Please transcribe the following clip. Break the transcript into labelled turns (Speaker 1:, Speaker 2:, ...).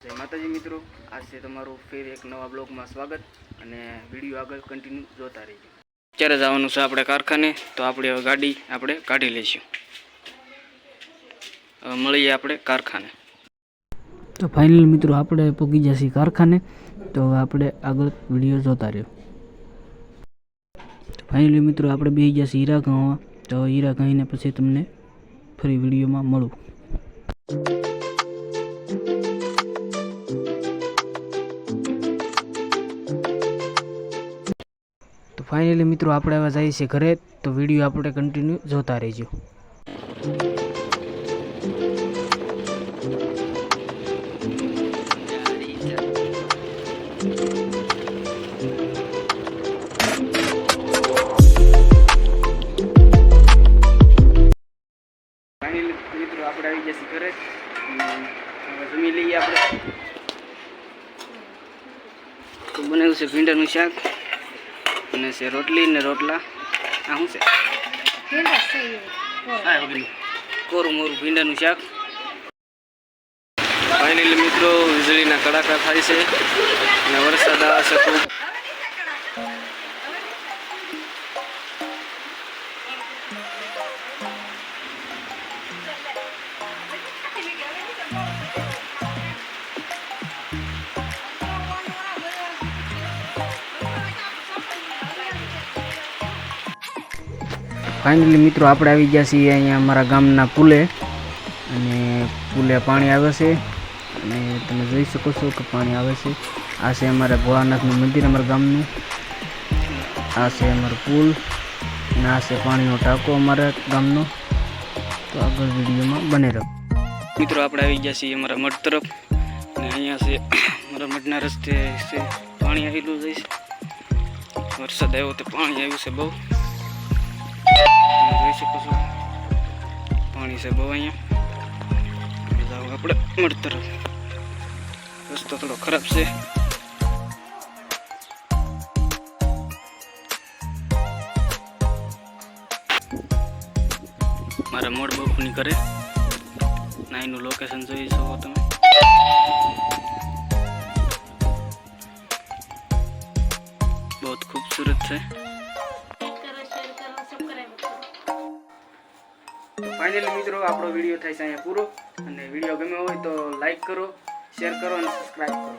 Speaker 1: જય માતાજી મિત્રો, આજે તમારું ફેર એક નવા બ્લોગમાં સ્વાગત અને વિડીયો આગળ કન્ટિન્યુ જોતા રહીજો। અત્યારે જવાનું છે આપણે કારખાને, તો આપણે હવે ગાડી આપણે કાઢી લઈશું। હવે મળીએ આપણે કારખાને। તો ફાઇનલી મિત્રો આપણે પહોંચી જશે કારખાને, તો હવે આપણે આગળ વિડીયો જોતા રહ્યો। તો ફાઇનલી મિત્રો આપણે બેસી જશે હીરા ગામમાં, તો હીરા ગાઈને પછી તમને ફરી વિડીયોમાં મળું। फाइनली मित्रों આપણે હવે જઈએ છીએ ઘરે, તો વિડીયો આપણે કન્ટિન્યુ જોતા રહેજો। ફાઇનલી મિત્રો આપણે આવી ગયા છીએ ઘરે, હવે જમી લઈએ આપણે। તો બનાવ્યું છે ભીંડાનું શાક અને છે રોટલી ને રોટલા। આ શું છે? કોરું મોરું ભીંડાનું શાક। ફાઇનલી મિત્રો વીજળીના કડાકા થાય છે અને વરસાદ આવે છે ખૂબ। फाइनली मित्रों આપણે આવી ગયા છીએ અહીંયા અમારા ગામના પુલે, અને પુલે પાણી આવે છે અને તમે જોઈ શકો છો કે પાણી આવે છે। આ છે અમારા ભોળાનાથનું મંદિર અમારા ગામનું, આ છે અમારો પુલ અને આ છે પાણીનો ટાંકો અમારા ગામનો। તો આગળ વિડીયોમાં બને રહો। મિત્રો આપણે આવી ગયા છીએ અમારા મઠ તરફ, અને અહીંયા છે અમારા મઠના રસ્તે છે પાણી આવેલું જાય છે। વરસાદ આવ્યો તો પાણી આવ્યું છે બહુ, જોઈ શકો છો પાણી છે બહુ અહીંયા। જાઓ આપણે મઠ તરફ, રસ્તો થોડો ખરાબ છે। મારા મોડ બાપુની ઘરે ના એનું લોકેશન જોઈ શકો તમે। બહુ ખૂબસૂરત છે। फाइनली मित्रों आपणो विडियो थाय छे अहींया पूरो, અને વિડિયો ગમ્યો હોય તો લાઈક કરો, શેર કરો અને સબસ્ક્રાઇબ કરો।